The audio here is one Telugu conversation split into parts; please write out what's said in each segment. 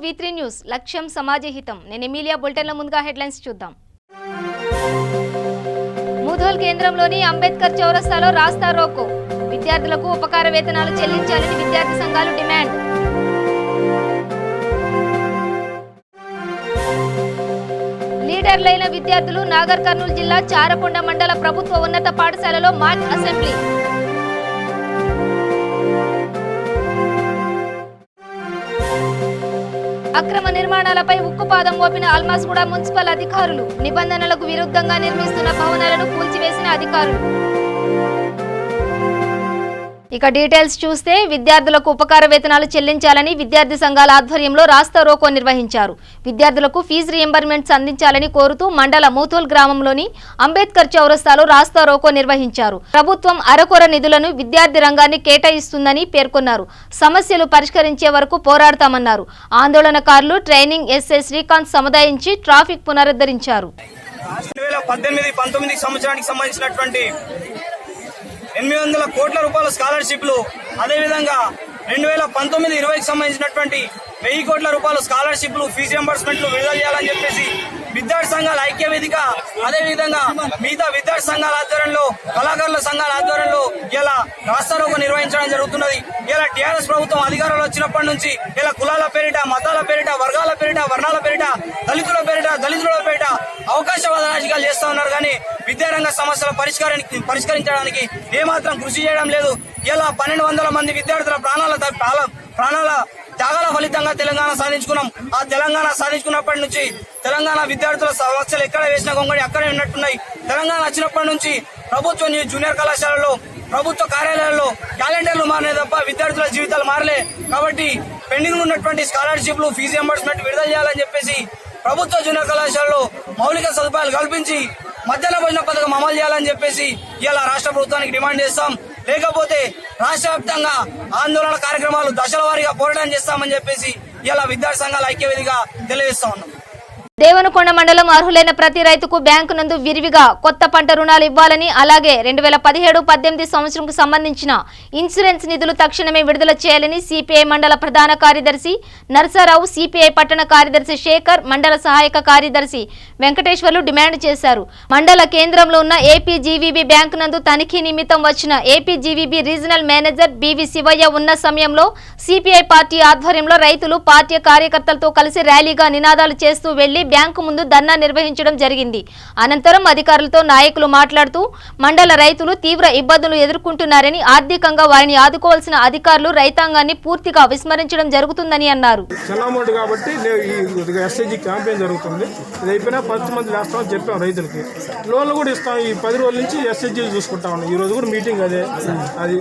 V3 న్యూస్ లక్ష్యం సమాజహితం. నేను ఎమిలియా బులెటిన్ల ముందుగా హెడ్లైన్స్ చూద్దాం. ముధోల్ కేంద్రంలోని అంబేద్కర్ చౌరస్తాలో రాస్తా రోకో. విద్యార్థులకు ఉపకార వేతనాలు చెల్లించాలని విద్యార్థి సంఘాలు డిమాండ్. లీడర్లైన విద్యార్థులు నాగర్ కర్నూలు జిల్లా చారకొండ మండల ప్రభుత్వ ఉన్నత పాఠశాలలో మాక్ అసెంబ్లీ. అక్రమ నిర్మాణాలపై ఉక్కుపాదం మోపిన అల్మాస్గూడ మున్సిపల్ అధికారులు. నిబంధనలకు విరుద్ధంగా నిర్మిస్తున్న భవనాలను కూల్చివేసిన అధికారులు. ఇక డీటెయిల్స్ చూస్తే విద్యార్థులకు ఉపకార వేతనాలు చెల్లించాలని విద్యార్థి సంఘాల ఆధ్వర్యంలో రాస్తా రోకో నిర్వహించారు. విద్యార్థులకు ఫీజు రియంబర్మెంట్స్ అందించాలని కోరుతూ మండల మూతోల్ గ్రామంలోని అంబేద్కర్ చౌరస్తాలో రాస్తా రోకో నిర్వహించారు. ప్రభుత్వం అరకొర నిధులను విద్యార్థి రంగాన్ని కేటాయిస్తుందని పేర్కొన్నారు. సమస్యలు పరిష్కరించే వరకు పోరాడతామన్నారు. ఆందోళనకారులు ట్రైనింగ్ ఎస్ఐ శ్రీకాంత్ సముదాయించి ట్రాఫిక్ పునరుద్ధరించారు. 2018-19 సంవత్సరానికి సంబంధించినటువంటి 800 కోట్ల రూపాయల స్కాలర్షిప్లు, అదేవిధంగా 2019-20కి సంబంధించినటువంటి 1000 కోట్ల రూపాయల స్కాలర్షిప్లు, ఫీజు రియంబర్స్మెంట్లు విడుదల చేయాలని చెప్పేసి విద్యార్థి సంఘాల ఐక్య వేదిక, అదేవిధంగా మిగతా విద్యార్థి సంఘాల ఆధ్వర్యంలో, కళాకారుల సంఘాల ఆధ్వర్యంలో ఇలా రాస్తా రోకో నిర్వహించడం జరుగుతున్నది. ఇలా టీఆర్ఎస్ ప్రభుత్వం అధికారంలో వచ్చినప్పటి నుంచి ఇలా కులాల పేరిట, మతాల పేరిట, వర్గాల పేరిట, వర్ణాల పేరిట, దళితుల పేరిట అవకాశవాద రాజకీయాలు చేస్తా ఉన్నారు. కానీ విద్యారంగ సమస్యల పరిష్కరించడానికి ఏమాత్రం కృషి చేయడం లేదు. ఇలా 1200 మంది విద్యార్థుల ప్రాణాల త్యాగాల ఫలితంగా తెలంగాణ సాధించుకున్నాం. ఆ తెలంగాణ సాధించుకున్నప్పటి నుంచి తెలంగాణ విద్యార్థుల సమస్యలు ఎక్కడ వేసిన గొంగడి అక్కడే ఉన్నట్టున్నాయి. తెలంగాణ వచ్చినప్పటి నుంచి ప్రభుత్వ జూనియర్ కళాశాలలో, ప్రభుత్వ కార్యాలయాల్లో క్యాలెండర్లు మారనే తప్ప విద్యార్థుల జీవితాలు మారలే. కాబట్టి పెండింగ్ ఉన్నటువంటి స్కాలర్షిప్లు, ఫీజు రియంబర్స్మెంట్ విడుదల చేయాలని చెప్పేసి ప్రభుత్వ జూనియర్ కళాశాలలో మౌలిక సదుపాయాలు కల్పించి మధ్యాహ్న భోజన పథకం అమలు చేయాలని చెప్పేసి ఇలా రాష్ట్ర ప్రభుత్వానికి డిమాండ్ చేస్తాం. లేకపోతే రాష్ట్ర వ్యాప్తంగా ఆందోళన కార్యక్రమాలు దశల వారీగా పోరాటం చేస్తామని చెప్పేసి ఇలా విద్యార్థి సంఘాల ఐక్యవేదిగా తెలియజేస్తా ఉన్నాం. దేవనకొండ మండలం అర్హులైన ప్రతి రైతుకు బ్యాంకు నందు విరివిగా కొత్త పంట రుణాలు ఇవ్వాలని, అలాగే 2017-18 సంవత్సరంకు సంబంధించిన ఇన్సూరెన్స్ నిధులు తక్షణమే విడుదల చేయాలని సిపిఐ మండల ప్రధాన కార్యదర్శి నర్సారావు, సిపిఐ పట్టణ కార్యదర్శి శేఖర్, మండల సహాయక కార్యదర్శి వెంకటేశ్వర్లు డిమాండ్ చేశారు. మండల కేంద్రంలో ఉన్న ఏపీజీవీబీ బ్యాంకు నందు తనిఖీ నిమిత్తం వచ్చిన APGVB regional manager BV Shivaiah ఉన్న సమయంలో సిపిఐ పార్టీ ఆధ్వర్యంలో రైతులు పార్టీ కార్యకర్తలతో కలిసి ర్యాలీగా నినాదాలు చేస్తూ వెళ్లి బ్యాంకు ముందు ధర్నా నిర్వహించడం జరిగింది. అనంతరం అధికారులతో నాయకులు మాట్లాడుతూ మండల రైతులు తీవ్ర ఇబ్బందులు ఎదుర్కొంటున్నారని, ఆర్థికంగా వారిని ఆదుకోవాల్సిన అధికారులు రైతాంగాన్ని పూర్తిగా విస్మరించడం జరుగుతుందని అన్నారు. రైతులకి లోన్లు కూడా ఇస్తాం. ఈ 10 రోజుల నుంచి ఎస్హెచ్జీలు చూసుకుంటా ఉన్నాం. ఈ రోజు కూడా మీటింగ్ అదే. అది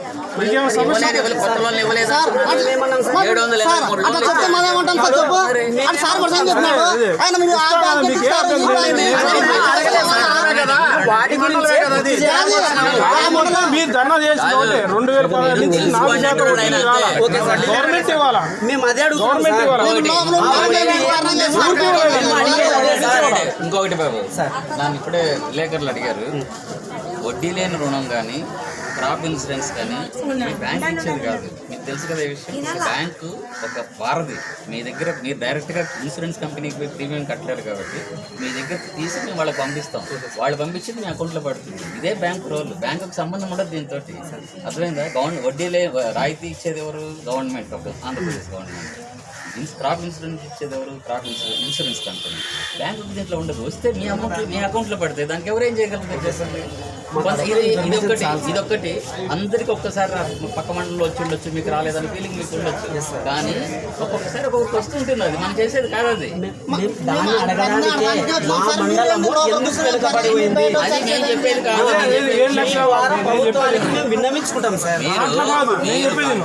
మీరు ధర్నా చేసిన 2016 నుంచి 4% గవర్నమెంట్ ఇవ్వాలా? ఇంకొకటి బాబు, నన్ను ఇప్పుడే విలేకరులు అడిగారు, వడ్డీ లేని రుణం కానీ, క్రాప్ ఇన్సూరెన్స్ కానీ మీ బ్యాంక్ ఇచ్చేది కాదు. మీకు తెలుసు కదా ఈ విషయం. బ్యాంకు ఒక వారధి. మీ దగ్గర మీరు డైరెక్ట్గా ఇన్సూరెన్స్ కంపెనీకి పోయి ప్రీమియం కట్టలేరు కాబట్టి మీ దగ్గర తీసి మేము వాళ్ళకి పంపిస్తాం. వాళ్ళు పంపించింది మీ అకౌంట్లో పడుతుంది. ఇదే బ్యాంక్ రోల్. బ్యాంకుకి సంబంధం ఉండదు దీంతో. అర్థమైందా? వడ్డీలే రాయితీ ఇచ్చేది ఎవరు? Government, Andhra Pradesh government. Crop insurance ఇచ్చేది ఎవరు? Crop insurance company. బ్యాంకు దీంట్లో ఉండదు. వస్తే మీ అకౌంట్లో పడితే దానికి ఎవరేం చేయగలుగుతారు? చేస్తుంది. ఇదొక్కటి అందరికి ఒక్కసారి పక్క మండలంలో వచ్చి ఉండొచ్చు, మీకు రాలేదని ఫీలింగ్ మీకు ఉండొచ్చు. కానీ ఒక్కొక్కసారి ఒక్కొక్కటి వస్తుంటుంది. అది మనం చేసేది కాదు. అది నేను చెప్పేది కాదు.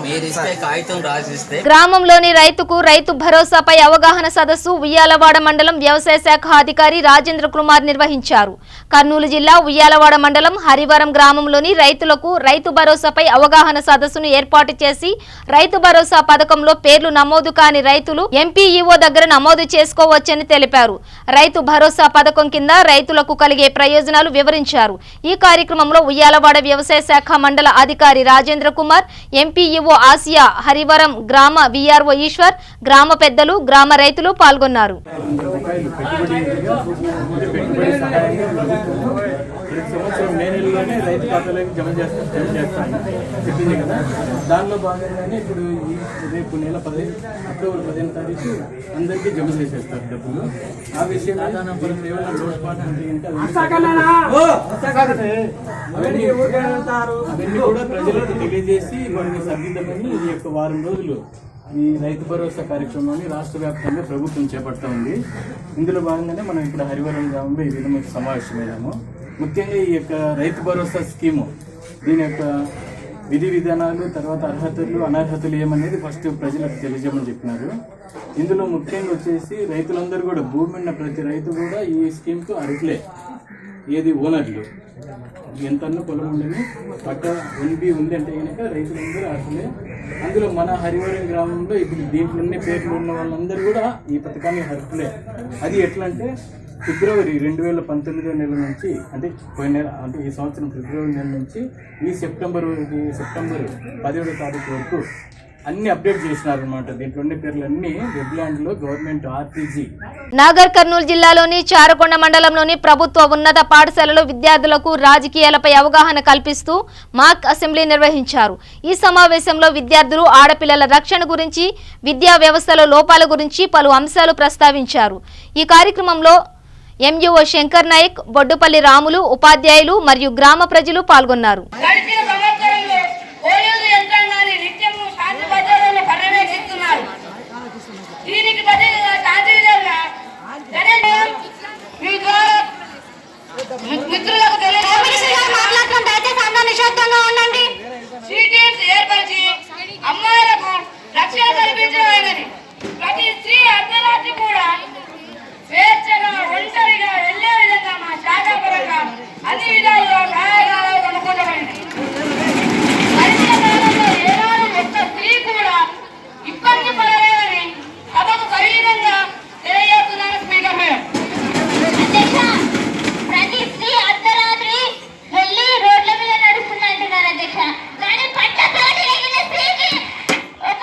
మీరు ఇస్తే కాగితం రాసిస్తే. గ్రామంలోని రైతుకు రైతు భరోసాపై అవగాహన సదస్సు ఉయ్యాలవాడ మండలం వ్యవసాయ శాఖ అధికారి రాజేంద్ర కుమార్ నిర్వహించారు. కర్నూలు జిల్లా ఉయ్యాలవాడ మండలం హరివరం గ్రామంలోని రైతులకు రైతు భరోసాపై అవగాహన సదస్సును ఏర్పాటు చేసి రైతు భరోసా పథకంలో పేర్లు నమోదు కాని రైతులు ఎంపీఈఓ దగ్గర నమోదు చేసుకోవచ్చని తెలిపారు. రైతు భరోసా పథకం కింద రైతులకు కలిగే ప్రయోజనాలు వివరించారు. ఈ కార్యక్రమంలో ఉయ్యాలవాడ వ్యవసాయ శాఖ మండల అధికారి రాజేంద్ర కుమార్, ఎంపీఈఓ ఆసియా, హరివరం గ్రామ వీఆర్ఓ ఈశ్వర్, గ్రామ పెద్దలు, గ్రామ రైతులు పాల్గొన్నారు. ప్రతి సంవత్సరం మే నెలలోనే రైతు ఖాతాలోకి జమ చేస్తాను చెప్పింది కదా. దానిలో భాగంగానే ఇప్పుడు రేపు నెల అక్టోబర్ 15 తారీఖు అందరికీ జమ చేసేస్తారు డబ్బులు. ఆ విషయం ఏమైనా లోటుపాటు అవన్నీ కూడా ప్రజలకు తెలియజేసి వారిని సర్దిద్దామని ఈ యొక్క వారం రోజులు ఈ రైతు భరోసా కార్యక్రమాన్ని రాష్ట్ర వ్యాప్తంగా ప్రభుత్వం చేపడుతూ ఉంది. ఇందులో భాగంగానే మనం ఇక్కడ హరివరం గ్రామంలో ఈ విధంగా సమావేశమయ్యాము. ముఖ్యంగా ఈ యొక్క రైతు భరోసా స్కీము, దీని యొక్క విధి విధానాలు, తర్వాత అర్హతలు అనర్హతలు ఏమనేది ఫస్ట్ ప్రజలకు తెలియజేయమని చెప్పినారు. ఇందులో ముఖ్యంగా వచ్చేసి రైతులందరూ కూడా, భూమి ఉన్న ప్రతి రైతు కూడా ఈ స్కీమ్కు అర్హులే. ఏది ఓనర్లు ఎంతన్నా పొలం ఉండని పట్ట 1B ఉంది అంటే కనుక రైతులందరూ అర్హులే. అందులో మన హరివరం గ్రామంలో ఇప్పుడు దీంట్లోనే పేర్లు ఉన్న వాళ్ళందరూ కూడా ఈ పథకాన్ని అర్హులే. అది ఎట్లా అంటే ఫిబ్రవరి 2019 నెల నుంచి, అంటే పోయిన నెల, అంటే ఈ సంవత్సరం ఫిబ్రవరి నెల నుంచి ఈ సెప్టెంబర్ 17వ తారీఖు వరకు అన్ని అప్డేట్ చేసినారు అనమాట. దీంట్లో ఉండే పేర్లన్నీ వెబ్లాండ్లో గవర్నమెంట్ ఆర్టీజీ. నాగర్ కర్నూలు జిల్లాలోని చారకొండ మండలంలోని ప్రభుత్వ ఉన్నత పాఠశాలలో విద్యార్థులకు రాజకీయాలపై అవగాహన కల్పిస్తూ మాక్ అసెంబ్లీ నిర్వహించారు. ఈ సమావేశంలో విద్యార్థులు ఆడపిల్లల రక్షణ గురించి, విద్యా వ్యవస్థలో లోపాల గురించి పలు అంశాలు ప్రస్తావించారు. ఈ కార్యక్రమంలో ఎంఈఓ శంకర్ నాయక్, బొడ్డుపల్లి రాములు, ఉపాధ్యాయులు మరియు గ్రామ ప్రజలు పాల్గొన్నారు. నిశ్శబ్దంగా ఉండండి. ఏర్పరిచి అమ్మాయిలకు రక్షణ కల్పించడమైనది. ప్రతి స్త్రీ అర్ధరాత్రి కూడా స్వేచ్ఛగా ఒంటరిగా వెళ్లే విధంగా మా శాఖాపరంగా అన్ని విధాలుగా సహాయకాలు కనుక్కోవడమైంది. పరిచయ కాలంలో ఏనాడు ఒక్క స్త్రీ కూడా ఇబ్బంది పడలేదని సభకు సవిధంగా తెలియజేస్తున్నారు స్పీకర్ మేడం. ప్రతి స్త్రీ అర్ధరాత్రి వెళ్ళి రోడ్ల మీద నడుస్తుందంటున్నారు అధ్యక్ష. కానీ పట్టపాటి లగిన స్త్రీకి ఒక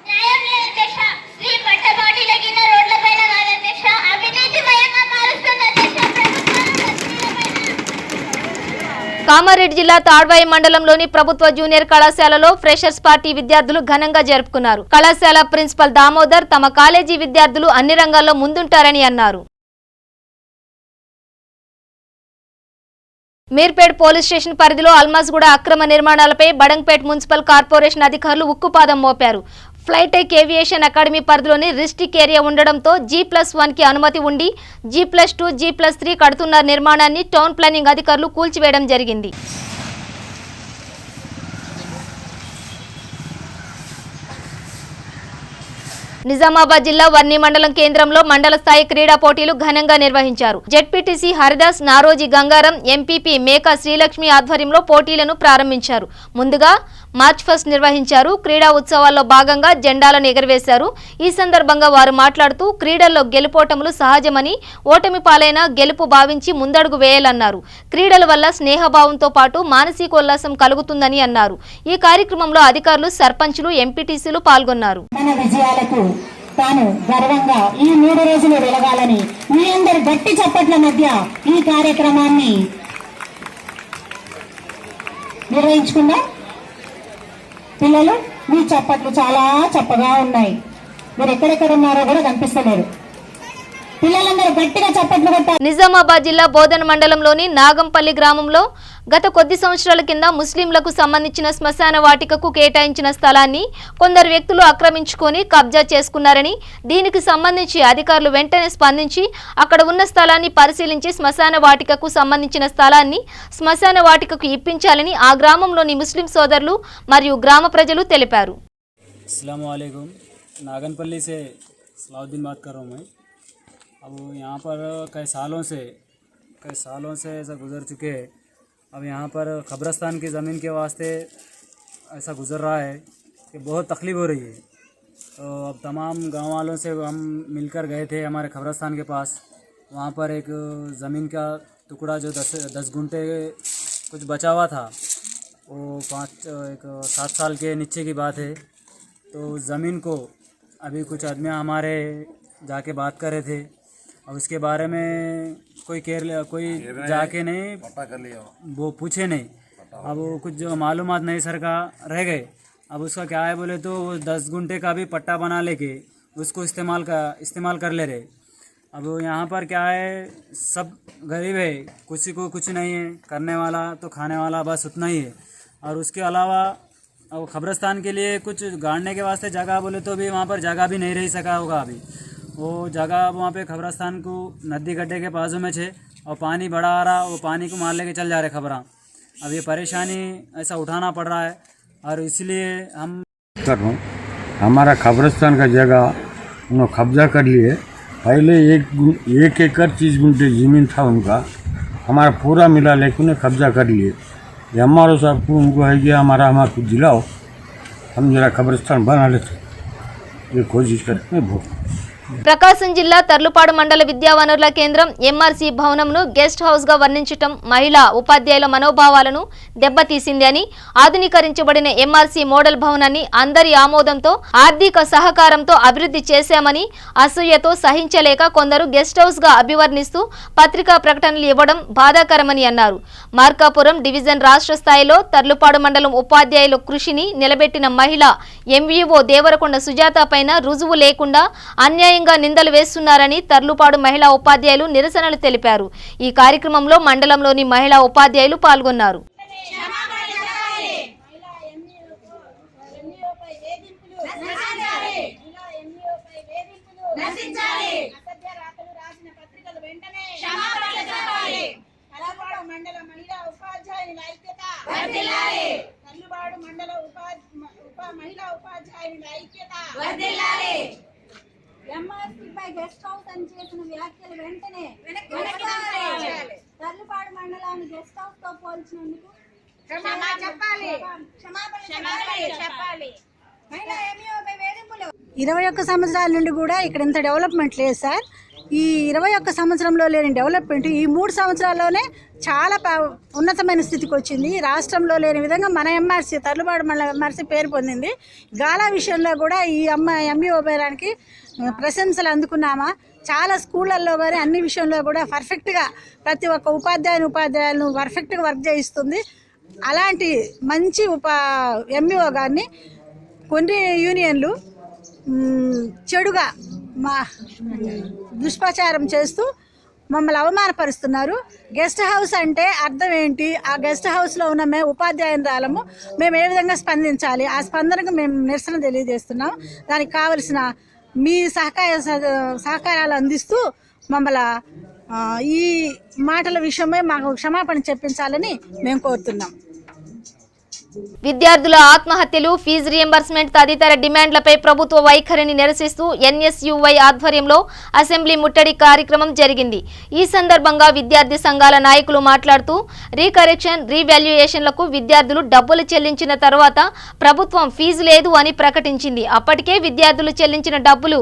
న్యాయం లేదు అధ్యక్ష. స్త్రీ పట్టపాటి లగిన రోడ్ల పైన కాదు అధ్యక్ష, అవినీతిమయంగా మారుస్తుంది అధ్యక్ష. కామారెడ్డి జిల్లా తాడ్వాయి మండలంలోని ప్రభుత్వ జూనియర్ కళాశాలలో ఫ్రెషర్స్ పార్టీ విద్యార్థులు ఘనంగా జరుపుకున్నారు. కళాశాల ప్రిన్సిపల్ దామోదర్ తమ కాలేజీ విద్యార్థులు అన్ని రంగాల్లో ముందుంటారని అన్నారు. మీర్పేట్ పోలీస్ స్టేషన్ పరిధిలో అల్మాజ్గూడ అక్రమ నిర్మాణాలపై బడంగ్పేట్ మున్సిపల్ కార్పొరేషన్ అధికారులు ఉక్కుపాదం మోపారు. ఫ్లైటెక్ ఏవియేషన్ అకాడమీ పరిధిలోని రిస్ట్రిక్ట్ ఏరియా ఉండడంతో G+1 కి అనుమతి ఉండి G+2, G+3 కడుతున్న నిర్మాణాన్ని టౌన్ ప్లానింగ్ అధికారులు కూల్చివేయడం జరిగింది. నిజామాబాద్ జిల్లా వర్ని మండలం కేంద్రంలో మండల స్థాయి క్రీడా పోటీలు ఘనంగా నిర్వహించారు. జెడ్పీటీసీ హరిదాస్, నారోజీ గంగారం, ఎంపీపీ మేకా శ్రీలక్ష్మి ఆధ్వర్యంలో పోటీలను ప్రారంభించారు. ముందుగా మార్చ్ ఫస్ట్ నిర్వహించారు. క్రీడా ఉత్సవాల్లో భాగంగా జెండాలను ఎగరవేశారు. ఈ సందర్భంగా వారు మాట్లాడుతూ క్రీడల్లో గెలుపోటములు సహజమని, ఓటమి పాలైన గెలుపు భావించి ముందడుగు వేయాలన్నారు. క్రీడల వల్ల స్నేహభావంతో పాటు మానసికోల్లాసం కలుగుతుందని అన్నారు. ఈ కార్యక్రమంలో అధికారులు, సర్పంచులు, ఎంపీటీసీలు పాల్గొన్నారు. తాను గర్వంగా ఈ 3 రోజులు వెలగాలని మీ అందరి గట్టి చప్పట్ల మధ్య ఈ కార్యక్రమాన్ని నిర్వహించుకుందాం. పిల్లలు, మీ చప్పట్లు చాలా చప్పగా ఉన్నాయి. మీరు ఎక్కడెక్కడ ఉన్నారో కూడా కనిపిస్తలేరు. పిల్లలందరూ గట్టిగా చప్పట్లు కొట్టారు. నిజామాబాద్ జిల్లా బోధన మండలంలోని నాగంపల్లి గ్రామంలో గత కొద్ది సంవత్సరాల కింద ముస్లింలకు సంబంధించిన శ్మశాన వాటికకు కేటాయించిన స్థలాన్ని కొందరు వ్యక్తులు ఆక్రమించుకొని కబ్జా చేసుకున్నారని, దీనికి సంబంధించి అధికారులు వెంటనే స్పందించి అక్కడ ఉన్న స్థలాన్ని పరిశీలించి శ్మశాన వాటికకు సంబంధించిన స్థలాన్ని శ్మశాన వాటికకు ఇప్పించాలని ఆ గ్రామంలోని ముస్లిం సోదరులు మరియు గ్రామ ప్రజలు తెలిపారు. अस्सलामुअलैकुम, नागनपल्ली से सलाउद्दीन बात कर रहा हूँ मैं। अब यहाँ पर कई सालों से ऐसा गुजर चुके हैं। अब यहाँ पर कब्रस्तान की ज़मीन के वास्ते ऐसा गुजर रहा है कि बहुत तकलीफ़ हो रही है। तो अब तमाम गांव वालों से हम मिलकर गए थे हमारे कब्रस्तान के पास। वहाँ पर एक ज़मीन का टुकड़ा जो 10 गुंठे कुछ बचा हुआ था, वो 7 साल के नीचे की बात है। तो ज़मीन को अभी कुछ आदमी हमारे जाके बात कर रहे थे, अब उसके बारे में कोई जाके नहीं पता कर लिया, वो पूछे नहीं। अब वो कुछ जो मालूमात नहीं सर का रह गए। अब उसका क्या है बोले तो 10 गुंठे का भी पट्टा बना लेके उसको इस्तेमाल कर ले रहे। अब यहाँ पर क्या है, सब गरीब है, किसी को कुछ नहीं है, करने वाला तो खाने वाला बस उतना ही है। और उसके अलावा अब कब्रिस्तान के लिए कुछ गाड़ने के वास्ते जगह बोले तो भी वहाँ पर जगह भी नहीं रह सका होगा। अभी वो जगह वहाँ पे कब्रिस्तान को नदी गड्ढे के बाजू में छे और पानी बड़ा आ रहा, वो पानी को मार लेके चल जा रहे खबरा। अब ये परेशानी ऐसा उठाना पड़ रहा है और इसलिए हम कर रहा हूँ। हमारा कब्रिस्तान का जगह उन्होंने कब्जा कर लिए। पहले 1 एकड़ 30 गुंठे ज़मीन था उनका, हमारा पूरा मिला लेकिन उन्हें कब्जा कर लिए। हमारे साहब को उनको है कि हमारा कुछ दिलाओ, हम जरा कब्रिस्तान बना लेते, ये कोशिश करते हैं। ప్రకాశం జిల్లా తర్లుపాడు మండల విద్యా వనరుల కేంద్రం ఎంఆర్సీ భవనంను గెస్ట్ హౌస్ గా వర్ణించటం మహిళా ఉపాధ్యాయుల మనోభావాలను దెబ్బతీసింది అని, ఆధునీకరించబడిన ఎంఆర్సీ మోడల్ భవనాన్ని అందరి ఆమోదంతో ఆర్థిక సహకారంతో అభివృద్ధి చేశామని, అసూయతో సహించలేక కొందరు గెస్ట్ హౌస్ గా అభివర్ణిస్తూ పత్రికా ప్రకటనలు ఇవ్వడం బాధాకరమని అన్నారు. మార్కాపురం డివిజన్ రాష్ట్ర స్థాయిలో తర్లుపాడు మండలం ఉపాధ్యాయుల కృషిని నిలబెట్టిన మహిళ ఎంవీఓ దేవరకొండ సుజాత పైన రుజువు లేకుండా అన్యాయంగా నిందలు వేస్తున్నారని తర్లుపాడు మహిళా ఉపాధ్యాయులు నిరసనలు తెలిపారు. ఈ కార్యక్రమంలో మండలంలోని మహిళా ఉపాధ్యాయులు పాల్గొన్నారు. ఎంఆర్సీపై గెస్ట్ హౌస్ అని చేసిన వ్యాఖ్యలు వెంటనే తర్లుపాడు మండలాన్ని గెస్ట్ హౌస్ తో పోల్చినందుకు చెప్పాలి. 21 సంవత్సరాల నుండి కూడా ఇక్కడ ఇంత డెవలప్మెంట్ లేదు సార్. ఈ 21 సంవత్సరంలో లేని డెవలప్మెంట్ ఈ 3 సంవత్సరాల్లోనే చాలా ఉన్నతమైన స్థితికి వచ్చింది. రాష్ట్రంలో లేని విధంగా మన ఎంఆర్సీ తర్లుపాడు మండలం ఎంఆర్సీ పేరు పొందింది. గాలా విషయంలో కూడా ఈ ఎంఈఓ పేరానికి ప్రశంసలు అందుకున్నామా. చాలా స్కూళ్ళల్లో కానీ అన్ని విషయంలో కూడా పర్ఫెక్ట్గా ప్రతి ఒక్క ఉపాధ్యాయులను పర్ఫెక్ట్గా వర్క్ చేయిస్తుంది. అలాంటి మంచి ఎంఈఓ గారిని కొన్ని యూనియన్లు చెడుగా దుష్ప్రచారం చేస్తూ మమ్మల్ని అవమానపరుస్తున్నారు. గెస్ట్ హౌస్ అంటే అర్థం ఏంటి, ఆ గెస్ట్ హౌస్లో ఉన్న మేము ఉపాధ్యాయురాలము, మేము ఏ విధంగా స్పందించాలి, ఆ స్పందనకు మేము నిరసన తెలియజేస్తున్నాం. దానికి కావలసిన మీ సహకారాలు అందిస్తూ మమ్మల్ని ఈ మాటల విషయమై మాకు క్షమాపణ చెప్పించాలని మేము కోరుతున్నాం. విద్యార్థుల ఆత్మహత్యలు, ఫీజు రియంబర్స్మెంట్ తదితర డిమాండ్లపై ప్రభుత్వ వైఖరిని నిరసిస్తూ ఎన్ఎస్యుఐ ఆధ్వర్యంలో అసెంబ్లీ ముట్టడి కార్యక్రమం జరిగింది. ఈ సందర్భంగా విద్యార్థి సంఘాల నాయకులు మాట్లాడుతూ రీకరెక్షన్, రీవాల్యుయేషన్లకు విద్యార్థులు డబ్బులు చెల్లించిన తర్వాత ప్రభుత్వం ఫీజు లేదు అని ప్రకటించింది. అప్పటికే విద్యార్థులు చెల్లించిన డబ్బులు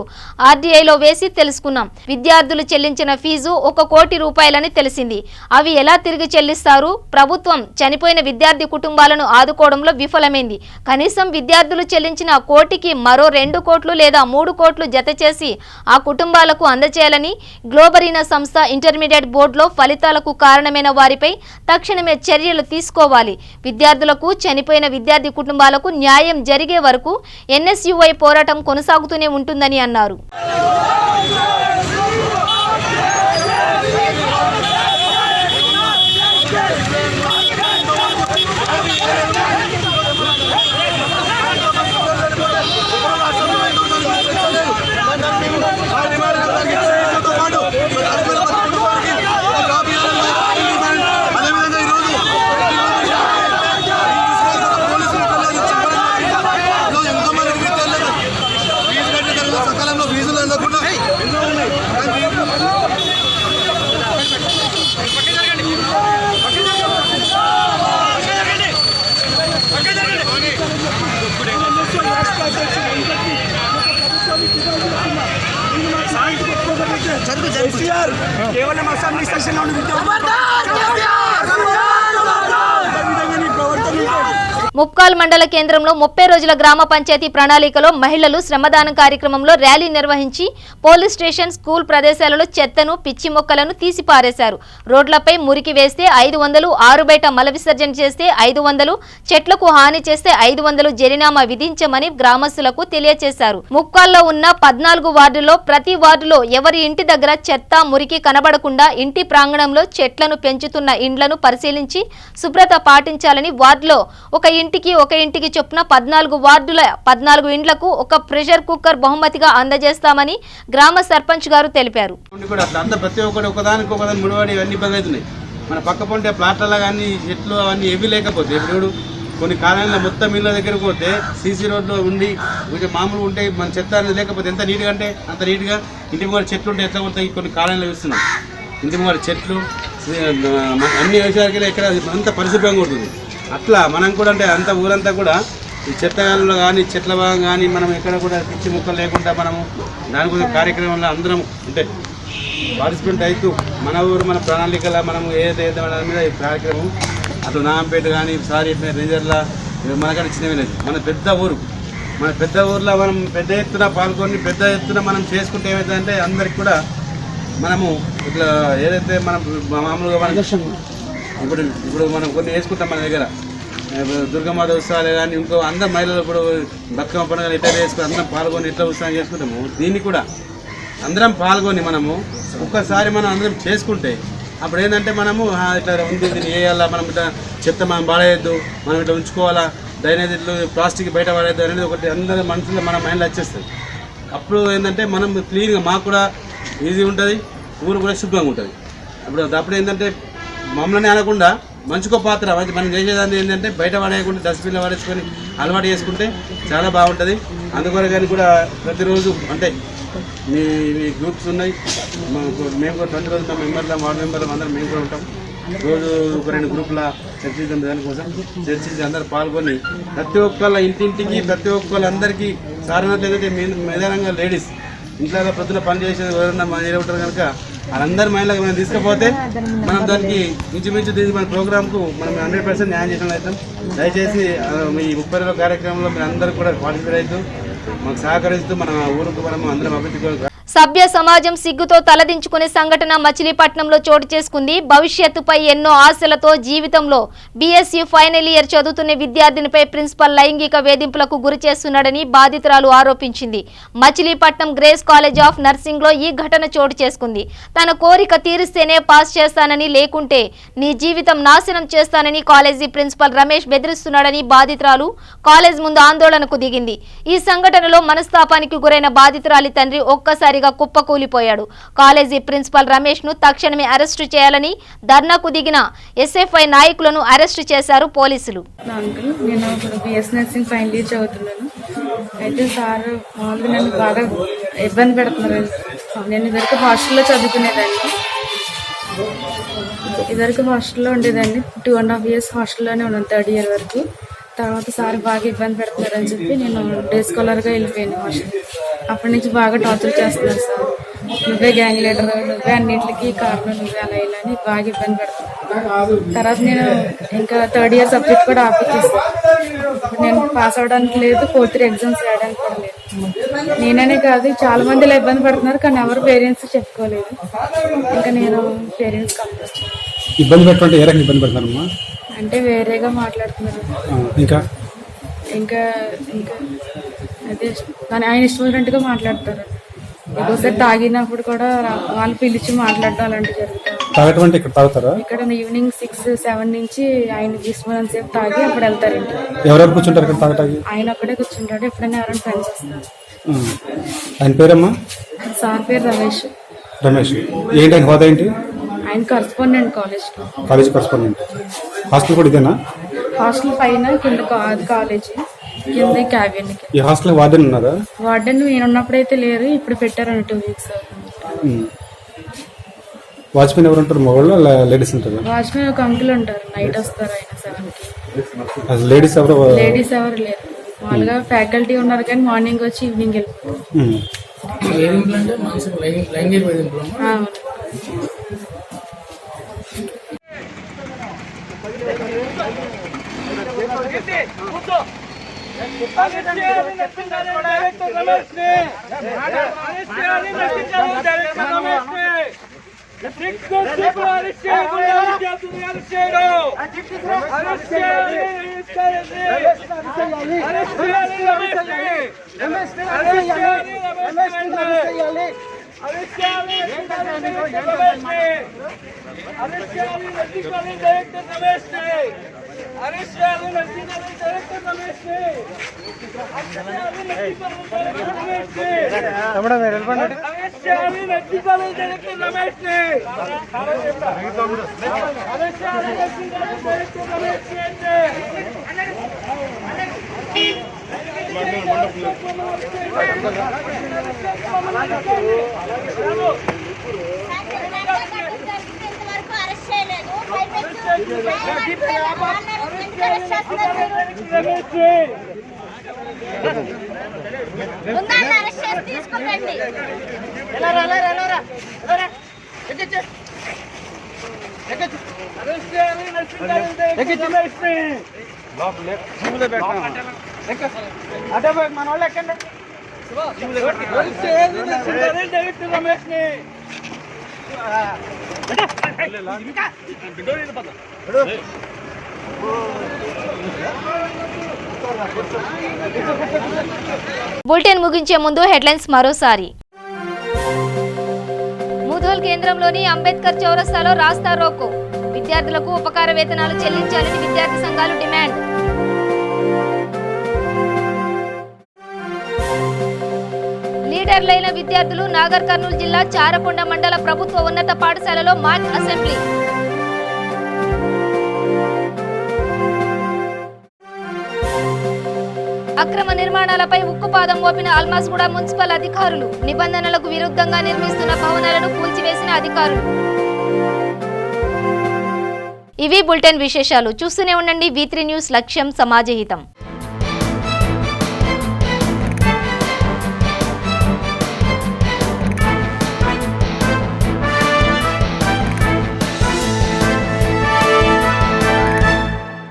ఆర్డీఐలో వేసి తెలుసుకున్నాం. విద్యార్థులు చెల్లించిన ఫీజు 1 కోటి రూపాయలని తెలిసింది. అవి ఎలా తిరిగి చెల్లిస్తారు? ప్రభుత్వం చనిపోయిన విద్యార్థి కుటుంబాలను ఆదుకోవడంలో విఫలమైంది. కనీసం విద్యార్థులు చెల్లించిన కోటికి మరో 2 కోట్లు లేదా 3 కోట్లు జత చేసి ఆ కుటుంబాలకు అందజేయాలని గ్లోబరీనా సంస్థ ఇంటర్మీడియట్ బోర్డులో ఫలితాలకు కారణమైన వారిపై తక్షణమే చర్యలు తీసుకోవాలి. విద్యార్థులకు, చనిపోయిన విద్యార్థి కుటుంబాలకు న్యాయం జరిగే వరకు ఎన్ఎస్యుఐ పోరాటం కొనసాగుతూనే ఉంటుందని అన్నారు. కేవలం అసెంబ్లీ సెషన్ ముప్కాల్ మండల కేంద్రంలో 30 రోజుల గ్రామ పంచాయతీ ప్రణాళికలో మహిళలు శ్రమదానం కార్యక్రమంలో ర్యాలీ నిర్వహించి పోలీస్ స్టేషన్, స్కూల్ ప్రదేశాలలో చెత్తను, పిచ్చి మొక్కలను తీసి పారేశారు. రోడ్లపై మురికి వేస్తే 500, ఆరుబయట మల విసర్జన చేస్తే 500, చెట్లకు హాని చేస్తే 500 జరిమానా విధించమని గ్రామస్తులకు తెలియజేశారు. ముప్కాల్లో ఉన్న 14 వార్డుల్లో ప్రతి వార్డులో ఎవరి ఇంటి దగ్గర చెత్త, మురికి కనబడకుండా ఇంటి ప్రాంగణంలో చెట్లను పెంచుతున్న ఇండ్లను పరిశీలించి శుభ్రత పాటించాలని వార్డులో ఒక ఇంటికి చొప్పున 14 వార్డుల 14 ఇండ్లకు ఒక ప్రెషర్ కుక్కర్ బహుమతిగా అందజేస్తామని గ్రామ సర్పంచ్ గారు తెలిపారు. ప్రతి ఒక్కటి ఒకదాని ముడివాడి అన్ని ఇబ్బంది అవుతున్నాయి. మన పక్క పొంటే ప్లాట్లలో కానీ చెట్లు అవన్నీ ఏవి లేకపోతే ఇప్పుడు కొన్ని కాలంలో మొత్తం ఇళ్ళ దగ్గరకు పోతే సీసీ రోడ్లో ఉండి కొంచెం మామూలుగా ఉంటే మన చెత్త అనేది లేకపోతే ఎంత నీట్గా అంటే అంత నీట్గా ఇంటి ముందు చెట్లు ఉంటే ఎట్లా ఉంటాయి కొన్ని కాలంలో చూస్తున్నాం. ఇంటి ముందు చెట్లు అన్ని విషయాలకి ఇక్కడ అంత పరిశుభ్రంగా ఉంటుంది. అట్లా మనం కూడా అంటే అంత ఊరంతా కూడా ఈ చెత్తగాలలో కానీ చెట్ల భాగం కానీ మనం ఎక్కడ కూడా పిచ్చి ముక్కలు లేకుండా మనము దానికోసం కార్యక్రమంలో అందరం అంటే పార్టిసిపేట్ అవుతూ మన ఊరు మన ప్రణాళికల మనం ఏదైతే మీద ఈ కార్యక్రమం అటు నాంపేట కానీ సారీ రేంజర్ల మనకంటే చిన్న విలేజ్ మన పెద్ద ఊర్లో మనం పెద్ద ఎత్తున పాల్గొని పెద్ద ఎత్తున మనం చేసుకుంటే ఏమవుతుందంటే అందరికి కూడా మనము ఇట్లా ఏదైతే మనం మామూలుగా మనం ఇప్పుడు మనం కొన్ని వేసుకుంటాం మన దగ్గర దుర్గమాత ఉత్సవాలు కానీ ఇంకో అందరు మహిళలు ఇప్పుడు బతుకమ్మ పండుగలు ఎట్లా వేసుకుని అందరం పాల్గొని ఎట్లా ఉత్సవం చేసుకుంటాము దీన్ని కూడా అందరం పాల్గొని మనము ఒక్కసారి మనం అందరం చేసుకుంటే అప్పుడు ఏంటంటే మనము ఇట్లా ఉంది దీన్ని వేయాలా, మనం ఇట్లా చెత్త మనం పాడేయద్దు, మనం ఇట్లా ఉంచుకోవాలా, డ్రైనేజ్ ఇట్లు ప్లాస్టిక్ బయట పడేద్దు అనేది ఒకటి అందరి మనసులో మన మైండ్లో వచ్చేస్తుంది. అప్పుడు ఏంటంటే మనం క్లీన్గా మాకు కూడా ఈజీ ఉంటుంది, ఊరు కూడా శుభ్రంగా ఉంటుంది. అప్పుడు ఏంటంటే మమ్మల్ని అనకుండా మంచుకో పాత్ర మనం చేసేదాన్ని ఏంటంటే బయట పడేయకుండా డస్ట్బిన్లో పడేసుకొని అలవాటు చేసుకుంటే చాలా బాగుంటుంది. అందుకొరకని కూడా ప్రతిరోజు అంటే మీ గ్రూప్స్ ఉన్నాయి, మేము కూడా 20 రోజుల మెంబర్ల వార్డు మెంబర్లు అందరం మేము కూడా ఉంటాం. రోజు ఒక 2 గ్రూపుల చర్చించాం, దానికోసం చర్చించి అందరూ పాల్గొని ప్రతి ఒక్కళ్ళ ఇంటింటికి ప్రతి ఒక్కళ్ళందరికీ సారనట్లు ఏదైతే మేధానంగా లేడీస్ ఇంట్లో ప్రొద్దున పని చేసేది ఎవరైనా మన ఉంటారు కనుక వాళ్ళందరి మైండ్లోకి మనం తీసుకుపోతే మనం దానికి ఇంచుమించు దీనికి మన ప్రోగ్రామ్కు మనం 100% న్యాయం చేసిన అవుతాం. దయచేసి మీ 30 కార్యక్రమంలో మీరు అందరూ కూడా పార్టిసిపేట్ అవుతూ మాకు సహకరిస్తూ మన ఊరుకు మనం అందరం అభివృద్ధి సభ్య సమాజం సిగ్గుతో తలదించుకునే సంఘటన మచిలీపట్నంలో చోటు చేసుకుంది. భవిష్యత్తుపై ఎన్నో ఆశలతో జీవితంలో బీఎస్సీ ఫైనల్ ఇయర్ చదువుతున్న విద్యార్థినిపై ప్రిన్సిపల్ లైంగిక వేధింపులకు గురి చేస్తున్నాడని బాధితురాలు ఆరోపించింది. మచిలీపట్నం గ్రేస్ కాలేజ్ ఆఫ్ నర్సింగ్లో ఈ ఘటన చోటు చేసుకుంది. తన కోరిక తీరిస్తేనే పాస్ చేస్తానని, లేకుంటే నీ జీవితం నాశనం చేస్తానని కాలేజీ ప్రిన్సిపల్ రమేష్ బెదిరిస్తున్నాడని బాధితురాలు కాలేజ్ ముందు ఆందోళనకు దిగింది. ఈ సంఘటనలో మనస్తాపానికి గురైన బాధితురాలి తండ్రి ఒక్కసారిగా కుప్పకూలిపోయాడు. కాలేజీ ప్రిన్సిపల్ రమేష్ ను తక్షణమే అరెస్టు చేయాలని ధర్నాకు దిగిన ఎస్ఎఫ్ఐ నాయకులను అరెస్టు చేశారు పోలీసులు. నేను ఇప్పుడు బిఎస్ నర్సింగ్ ఫైనల్ ఇయర్ చదువుతున్నాను. అయితే సార్ మామూలుగా నన్ను బాగా ఇబ్బంది పెడుతున్నారు. నేను ఇదివరకు హాస్టల్లో చదువుకునేదాన్ని, ఇదివరకు హాస్టల్లో ఉండేదాన్ని. 2.5 years హాస్టల్లోనే ఉన్నాను, 3rd year వరకు. తర్వాత సార్ బాగా ఇబ్బంది పెడుతున్నారని చెప్పి నేను డే స్కాలర్గా వెళ్ళిపోయాను హాస్టల్. అప్పటి నుంచి బాగా టార్చర్ చేస్తున్నారు సార్. నువ్వే గ్యాంగ్ లీడర్, నువ్వే అన్నింటికి కారణం, నువ్వే అలా ఇలా అని బాగా ఇబ్బంది పెడుతున్నాను. తర్వాత నేను ఇంకా 3rd year సబ్జెక్ట్ కూడా ఆపిచ్చేస్తాను. నేను పాస్ అవడానికి లేదు, 4th year ఎగ్జామ్స్ రాయడానికి కూడా లేదు. నేననే కాదు చాలా మంది ఇలా ఇబ్బంది పడుతున్నారు, కానీ ఎవరు పేరెంట్స్ చెప్పుకోలేదు. ఇంకా నేను పేరెంట్స్ కంప్లైంట్ ఇబ్బంది పెట్టండి. ఏ రకంగా ఇబ్బంది పెడతారమ్మా అంటే వేరేగా మాట్లాడుతున్నారు. ఇంకా ఇంకా ఇంకా అదే కానీ ఆయన ఇష్టమైనట్టుగా మాట్లాడతారు. ఒకసారి తాగినప్పుడు కూడా వాళ్ళు పిలిచి మాట్లాడడం అలాంటివి జరుగుతాయి. ఇక్కడ ఈవినింగ్ 6-7 నుంచి ఆయన ఇష్టమైన సేపు తాగి అప్పుడు వెళ్తారండి. ఎవరెవరు కూర్చుంటారు ఇక్కడ తాగటానికి? ఆయన అక్కడే కూర్చుంటాడు. ఎప్పుడైనా ఎవరైనా ఫ్రెండ్స్ వస్తారు. ఆయన పేరమ్మా? సార్ పేరు రమేష్. రమేష్ ఏంటి ఆయన హోదా ఏంటి? ఆయన కరస్పాండెంట్ కాలేజ్ కరస్పాండెంట్. హాస్టల్ కూడా ఇదేనా? హాస్టల్ పైన కింద కాలేజ్ కింద క్యాబిన్. ఈ హాస్టల్ వార్డెన్ ఉన్నారా? వార్డెన్ నేను ఉన్నప్పుడైతే లేరు, ఇప్పుడు పెట్టారని 2 weeks. వాచ్మెన్ ఎవరు ఉంటారు? మగవాళ్ళు లేడీస్ ఉంటారు? వాచ్మెన్ ఒక అంకుల్ ఉంటారు, నైట్ వస్తారు ఆయన 7కి. లేడీస్ ఎవరు లేరు. మామూలుగా ఫ్యాకల్టీ ఉన్నారు కానీ మార్నింగ్ వచ్చి ఈవినింగ్ వెళ్ళిపోతారు. తీసుకోండి. మన వాళ్ళు ఎక్కండి. బులెటిన్ ముగించే ముందు హెడ్లైన్స్ మరోసారి. ముధోల్ కేంద్రంలోని అంబేద్కర్ చౌరస్తాలో రాస్తా రోకో. విద్యార్థులకు ఉపకార వేతనాలు చెల్లించాలని విద్యార్థి సంఘాలు డిమాండ్. లీడర్లైన విద్యార్థులు నాగర్ కర్నూలు జిల్లా చారకొండ మండల ప్రభుత్వ ఉన్నత పాఠశాలలో మాక్ అసెంబ్లీ. అక్రమ నిర్మాణాలపై ఉక్కుపాదం మోపిన అల్మాస్గూడ మున్సిపల్ అధికారులు. నిబంధనలకు విరుద్ధంగా నిర్మిస్తున్న భవనాలను కూల్చివేసిన అధికారులు. ఇవి బులెటిన్ విశేషాలు. చూస్తూనే ఉండండి V3 న్యూస్, లక్ష్యం సమాజహితం.